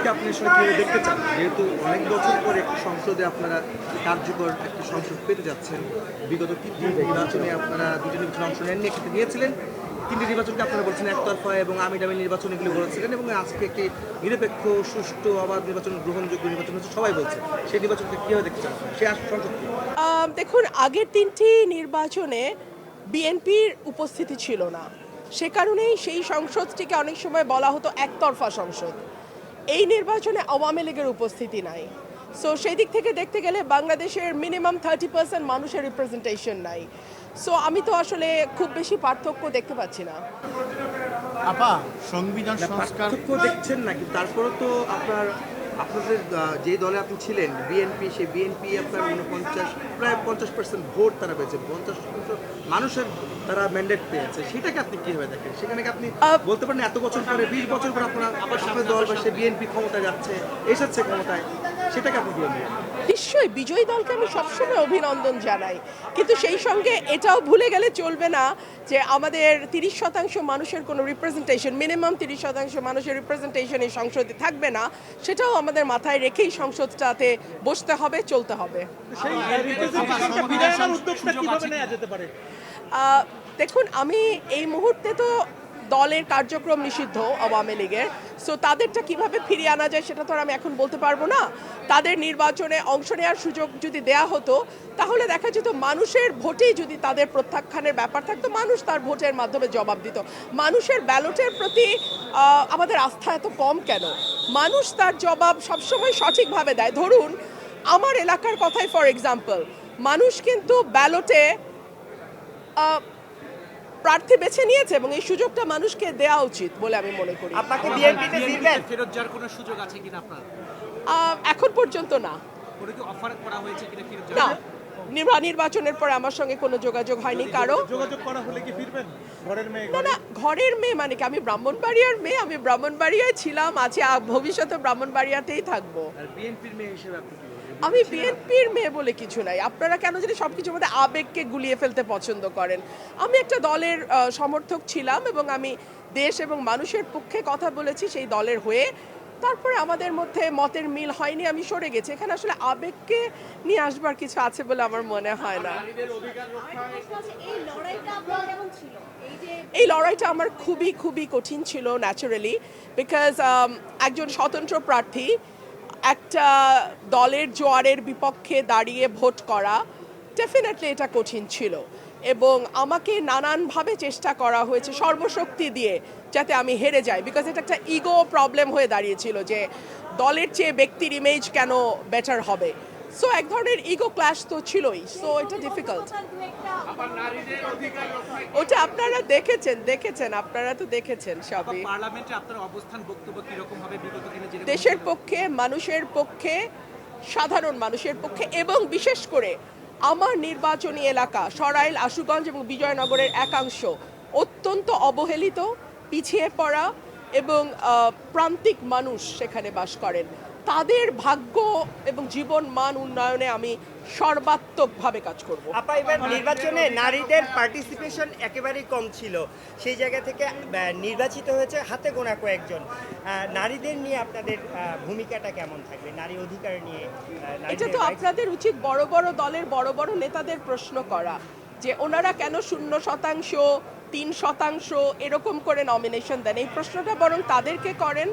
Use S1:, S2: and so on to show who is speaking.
S1: সংসদকে আপনি আসলে কিভাবে দেখতে চান? যেহেতু অনেক বছর পরে একটি সংসদে আপনারা কার্যকর একটি সংসদ পেতে যাচ্ছেন। বিগত তিনটি নির্বাচনে আপনারা দুটি নির্বাচনে অংশ নেননি, একটি নিয়েছিলেন। তিনটি নির্বাচনকে আপনারা বলছেন একতরফা এবং আমিডামি নির্বাচন এগুলো বলেছিলেন এবং আজকে একটি নিরপেক্ষ, সুষ্ঠু, অবাধ নির্বাচন, গ্রহণযোগ্য নির্বাচন হচ্ছে সবাই বলছে। সেই নির্বাচনকে কিভাবে দেখতে চান? সেই সংসদ কি?
S2: দেখুন, আগের তিনটি নির্বাচনে বিএনপির উপস্থিতি ছিল না, সে কারণেই সেই সংসদটিকে অনেক সময় বলা হতো একতরফা সংসদ। এই নির্বাচনে আওয়ামী লীগের উপস্থিতি নাই। সো সেই দিক থেকে দেখতে গেলে বাংলাদেশের মিনিমাম 30% মানুষের রিপ্রেজেন্টেশন নাই। সো আমি তো আসলে খুব বেশি পার্থক্য দেখতে পাচ্ছি না।
S3: আপা, সংবিধান
S1: না,
S3: সংস্কার
S1: পার্থক্য দেখছেন নাকি? তারপরেও তো আপনাদের যে দলে আপনি ছিলেন বিএনপি, সেই বিএনপি আপনার 49 প্রায় 50% ভোট তারা পেয়েছে, 50% মানুষের তারা ম্যান্ডেট পেয়েছে। সেটাকে আপনি কিভাবে দেখেন? সেখানে কি আপনি বলতে পারেন এত বছর পরে, 20 বছর পর আপনার দল বা সে বিএনপি ক্ষমতায় যাচ্ছে, এসেছে ক্ষমতায়, সেটাকে আপনি কিভাবে দেখেন?
S2: নিশ্চয়ই বিজয়ী দলকে আমি সবসময় অভিনন্দন জানাই, কিন্তু সেই সঙ্গে এটাও ভুলে গেলে চলবে না যে আমাদের 30% মানুষের কোনো রিপ্রেজেন্টেশন, মিনিমাম 30% মানুষের রিপ্রেজেন্টেশন এই সংসদে থাকবে না। সেটাও আমাদের মাথায় রেখেই সংসদটাতে বসতে হবে, চলতে হবে। দেখুন, আমি এই মুহূর্তে তো দলের কার্যক্রম নিষিদ্ধ আওয়ামী লীগের, সো তাদেরটা কিভাবে ফিরিয়ে আনা যায় সেটা তো আর আমি এখন বলতে পারবো না। তাদের নির্বাচনে অংশ নেওয়ার সুযোগ যদি দেয়া হতো তাহলে দেখা যেত মানুষের ভোটেই যদি তাদের প্রত্যাখ্যানের ব্যাপার থাকতো, মানুষ তার ভোটের মাধ্যমে জবাব দিত। মানুষের ব্যালটের প্রতি আমাদের আস্থা এত কম কেন? মানুষ তার জবাব সবসময় সঠিকভাবে দেয়। ধরুন আমার এলাকার কথাই ফর এক্সাম্পল, মানুষ কিন্তু ব্যালটে প্রার্থী বেছে নিয়েছে এবং এই সুযোগটা মানুষকে দেওয়া উচিত বলে আমি মনে করি।
S4: আপনাকে বিএনপিতে দিবেন?
S5: ফেরত যাওয়ার কোনো সুযোগ আছে কিনা আপনার?
S2: এখন পর্যন্ত না।
S5: কোনো কি অফার করা হয়েছে কিনা ফেরত
S2: না,
S5: যাওয়ার?
S2: নির্বাচনের পরে আমার সঙ্গে কোনো যোগাযোগ হয়নি কারো।
S3: যোগাযোগ করা হলে কি ফিরবেন ঘরের মেয়ে?
S2: না না, ঘরের মেয়ে মানে কি? আমি ব্রাহ্মণবাড়িয়ার মেয়ে, আমি ব্রাহ্মণবাড়িয়ায় ছিলাম, আছি, ভবিষ্যতে ব্রাহ্মণবাড়িয়াতেই থাকবো।
S1: আর বিএনপির মেয়ে হিসেবে আপনি কি বলবেন?
S2: আমি বিএনপির মেয়ে বলে কিছু নাই। আপনারা কেন যদি সবকিছুর মধ্যে আবেগকে গুলিয়ে ফেলতে পছন্দ করেন? আমি একটা দলের সমর্থক ছিলাম এবং আমি দেশ এবং মানুষের পক্ষে কথা বলেছি সেই দলের হয়ে। তারপরে আমাদের মধ্যে মতের মিল হয়নি, আমি সরে গেছি। এখানে আসলে আবেগকে নিয়ে আসবার কিছু আছে বলে আমার মনে হয় না। এই লড়াইটা আমার খুবই খুবই কঠিন ছিল ন্যাচারালি, বিকজ একজন স্বতন্ত্র প্রার্থী একটা দলের জোয়ারের বিপক্ষে দাঁড়িয়ে ভোট করা, ডেফিনেটলি এটা কঠিন ছিল এবং আমাকে নানানভাবে চেষ্টা করা হয়েছে সর্বশক্তি দিয়ে যাতে আমি হেরে যাই, বিকজ এটা একটা ইগো প্রবলেম হয়ে দাঁড়িয়েছিল যে দলের চেয়ে ব্যক্তির ইমেজ কেন বেটার হবে। সো এক ধরনের ইগো ক্ল্যাশ তো ছিলই, সো এটা ডিফিকাল্ট। ওটা আপনারা দেখেছেন, আপনারা তো দেখেছেন সবই।
S5: পার্লামেন্টে আপনার অবস্থান, বক্তব্য কি রকম হবে বিগত দিনে?
S2: দেশের পক্ষে, মানুষের পক্ষে, সাধারণ মানুষের পক্ষে এবং বিশেষ করে আমার নির্বাচনী এলাকা সরাইল, আশুগঞ্জ এবং বিজয়নগরের একাংশ অত্যন্ত অবহেলিত, পিছিয়ে পড়া এবং প্রান্তিক মানুষ সেখানে বাস করেন। তাদের ভাগ্য এবং জীবন মান উন্নয়নে আমি সর্বাত্মকভাবে কাজ করব।
S4: আপা, এবার নির্বাচনে নারীদের পার্টিসিপেশন একেবারেই কম ছিল, সেই জায়গা থেকে নির্বাচিত হয়েছে হাতে গোনা কয়েকজন। নারীদের নিয়ে আপনাদের ভূমিকাটা কেমন থাকবে? নারী অধিকার নিয়ে
S2: এটা তো আপনাদের উচিত বড় বড় দলের বড় বড় নেতাদের প্রশ্ন করা যে ওনারা কেন 0%, 3% এরকম করে নমিনেশন দেন। এই প্রশ্নটা বরং তাদেরকে করেন